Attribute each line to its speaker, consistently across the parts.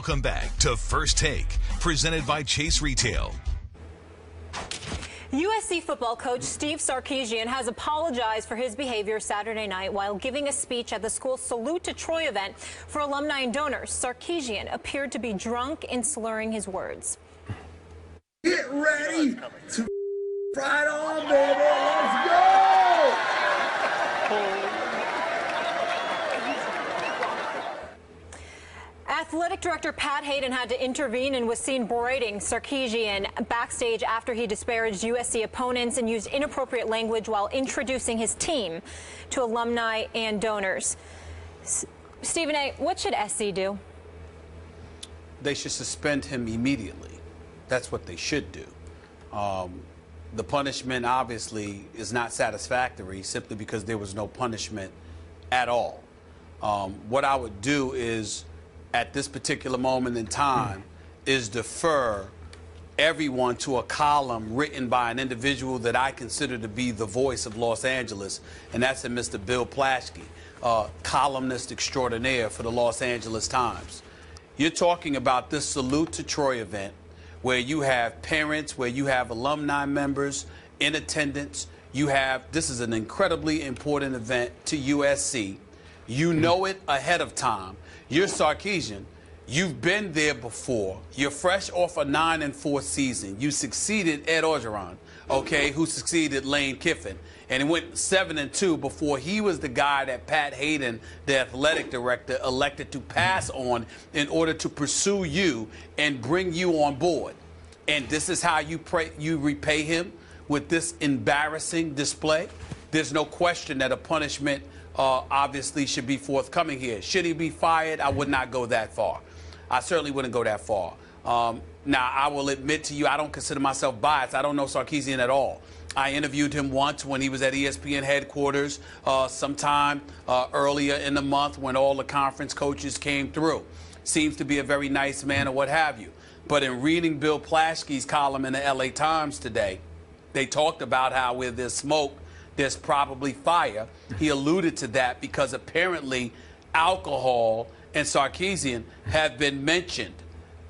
Speaker 1: Welcome back to First Take, presented by Chase Retail.
Speaker 2: USC football coach Steve Sarkisian has apologized for his behavior Saturday night while giving a speech at the school's Salute to Troy event for alumni and donors. Sarkisian appeared to be drunk and slurring his words.
Speaker 3: Get ready to ride on, baby. Let's go!
Speaker 2: Athletic director Pat Hayden had to intervene and was seen berating Sarkisian backstage after he disparaged USC opponents and used inappropriate language while introducing his team to alumni and donors. Stephen A., what should SC do?
Speaker 4: They should suspend him immediately. That's what they should do. The punishment obviously is not satisfactory simply because there was no punishment at all. What I would do is, at this particular moment in time, is defer everyone to a column written by an individual that I consider to be the voice of Los Angeles, and that's a Mr. Bill Plaschke, columnist extraordinaire for the Los Angeles Times. You're talking about this Salute to Troy event where you have parents, where you have alumni members in attendance. This is an incredibly important event to USC. You know it ahead of time. You're Sarkisian. You've been there before. You're fresh off a 9-4 season. You succeeded Ed Orgeron, okay, who succeeded Lane Kiffin. And he went 7-2 before he was the guy that Pat Hayden, the athletic director, elected to pass on in order to pursue you and bring you on board. And this is how you repay him with this embarrassing display. There's no question that a punishment obviously should be forthcoming here. Should he be fired? I would not go that far. I certainly wouldn't go that far. Now, I will admit to you, I don't consider myself biased. I don't know Sarkisian at all. I interviewed him once when he was at ESPN headquarters sometime earlier in the month when all the conference coaches came through. Seems to be a very nice man or what have you. But in reading Bill Plaschke's column in the LA Times today, they talked about how where there's smoke, there's probably fire. He alluded to that because apparently alcohol and Sarkisian have been mentioned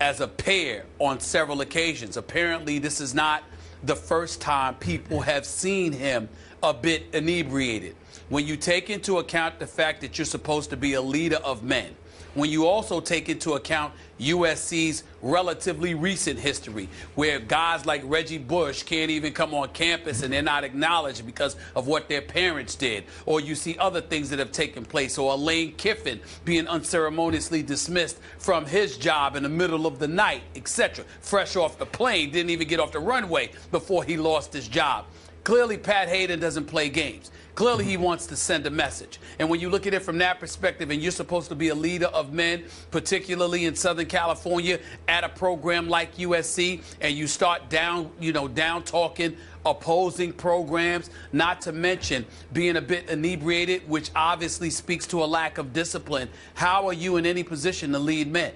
Speaker 4: as a pair on several occasions. Apparently this is not the first time people have seen him a bit inebriated. When you take into account the fact that you're supposed to be a leader of men, when you also take into account USC's relatively recent history, where guys like Reggie Bush can't even come on campus and they're not acknowledged because of what their parents did, or you see other things that have taken place, or Lane Kiffin being unceremoniously dismissed from his job in the middle of the night, etc., fresh off the plane, didn't even get off the runway before he lost his job. Clearly, Pat Hayden doesn't play games. Clearly, he wants to send a message. And when you look at it from that perspective, and you're supposed to be a leader of men, particularly in Southern California, at a program like USC, and you start down talking opposing programs, not to mention being a bit inebriated, which obviously speaks to a lack of discipline, how are you in any position to lead men?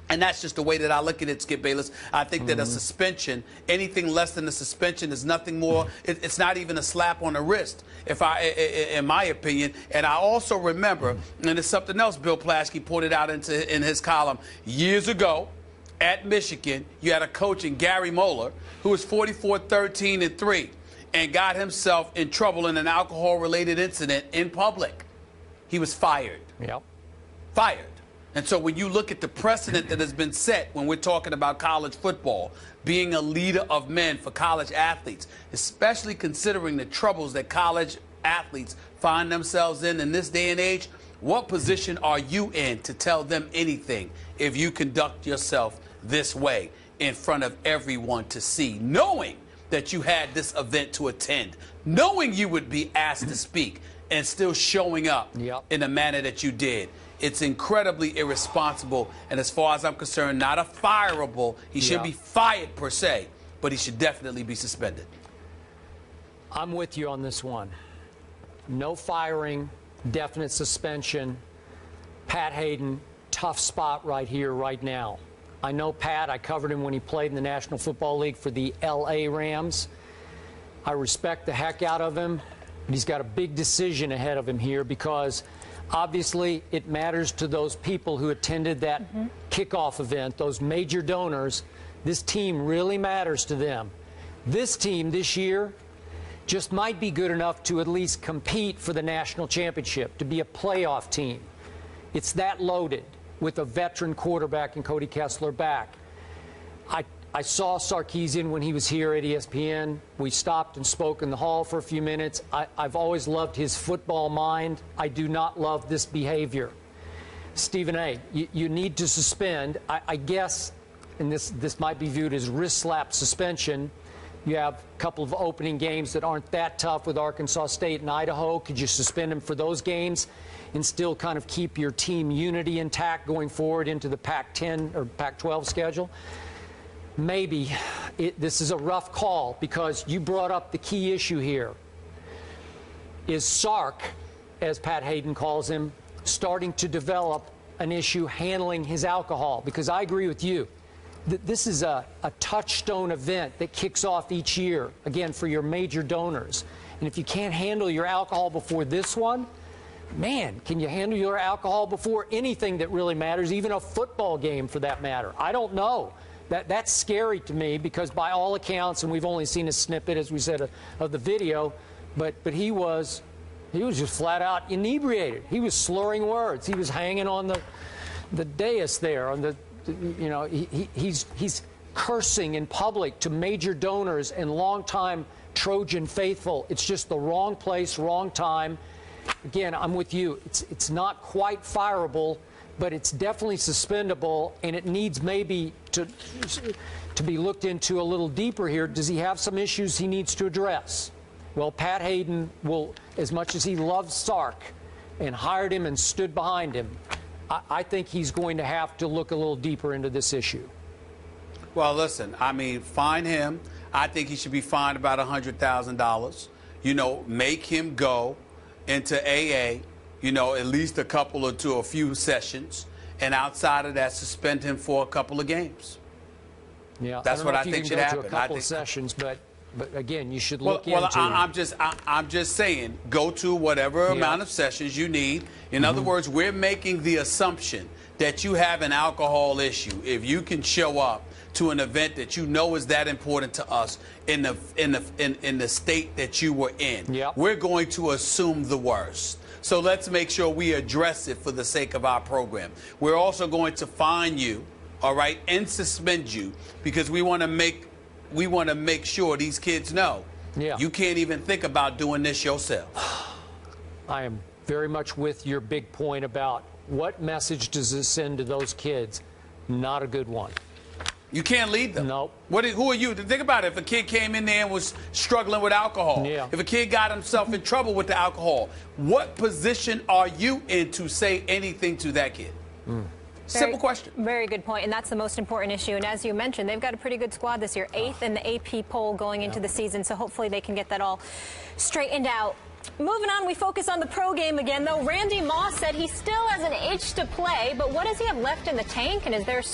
Speaker 4: And that's just the way that I look at it, Skip Bayless. I think that a suspension, anything less than a suspension, is nothing more. It's not even a slap on the wrist, in my opinion. And I also remember, and it's something else Bill Plaschke pointed out in his column years ago at Michigan. You had a coach in Gary Moeller who was 44-13-3 and got himself in trouble in an alcohol-related incident in public. He was fired.
Speaker 5: Yep.
Speaker 4: Fired. And so when you look at the precedent that has been set when we're talking about college football, being a leader of men for college athletes, especially considering the troubles that college athletes find themselves in this day and age, what position are you in to tell them anything if you conduct yourself this way in front of everyone to see, knowing that you had this event to attend, knowing you would be asked to speak, and still showing up in the manner that you did? It's incredibly irresponsible, and as far as I'm concerned, not a fireable. He should be fired per se, but he should definitely be suspended.
Speaker 5: I'm with you on this one. No firing, definite suspension. Pat Hayden, tough spot right here, right now. I know Pat. I covered him when he played in the National Football League for the L.A. Rams. I respect the heck out of him, but he's got a big decision ahead of him here because Obviously, it matters to those people who attended that kickoff event, those major donors. This team really matters to them. This team this year just might be good enough to at least compete for the national championship, to be a playoff team. It's that loaded with a veteran quarterback and Cody Kessler back. I saw Sarkisi when he was here at ESPN. We stopped and spoke in the hall for a few minutes. I've always loved his football mind. I do not love this behavior. Stephen A., you need to suspend. I guess, and this might be viewed as wrist slap suspension. You have a couple of opening games that aren't that tough with Arkansas State and Idaho. Could you suspend him for those games and still kind of keep your team unity intact going forward into the Pac-10 or Pac-12 schedule? Maybe. This is a rough call because you brought up the key issue here. Is Sark, as Pat Hayden calls him, starting to develop an issue handling his alcohol? Because I agree with you. This is a touchstone event that kicks off each year, again, for your major donors. And if you can't handle your alcohol before this one, man, can you handle your alcohol before anything that really matters, even a football game for that matter? I don't know. That's scary to me because by all accounts, and we've only seen a snippet, as we said, of the video, but he was just flat out inebriated. He was slurring words. He was hanging on the dais there, on the, you know, he's cursing in public to major donors and longtime Trojan faithful. It's just the wrong place, wrong time. Again, I'm with you. It's not quite fireable, but it's definitely suspendable, and it needs maybe to be looked into a little deeper here. Does he have some issues he needs to address? Well, Pat Hayden will, as much as he loves Sark and hired him and stood behind him, I think he's going to have to look a little deeper into this issue.
Speaker 4: Well, listen, I mean, fine him. I think he should be fined about $100,000. You know, make him go into AA, you know, at least a couple or to a few sessions, and outside of that, suspend him for a couple of games.
Speaker 5: Yeah,
Speaker 4: that's what I think should happen.
Speaker 5: A couple of sessions, but again, you should look into.
Speaker 4: Well, I'm just saying, go to whatever amount of sessions you need. In other words, we're making the assumption that you have an alcohol issue. If you can show up to an event that you know is that important to us in the state that you were in, we're going to assume the worst. So let's make sure we address it for the sake of our program. We're also going to fine you, all right, and suspend you because we want to make sure these kids know you can't even think about doing this yourself.
Speaker 5: I am very much with your big point about what message does this send to those kids? Not a good one.
Speaker 4: You can't lead them.
Speaker 5: No.
Speaker 4: Who are you? Think about it. If a kid came in there and was struggling with alcohol, if a kid got himself in trouble with the alcohol, what position are you in to say anything to that kid? Simple question.
Speaker 2: Very good point, and that's the most important issue. And as you mentioned, they've got a pretty good squad this year, 8th in the AP poll going into the season, so hopefully they can get that all straightened out. Moving on, we focus on the pro game again, though. Randy Moss said he still has an itch to play, but what does he have left in the tank, and is there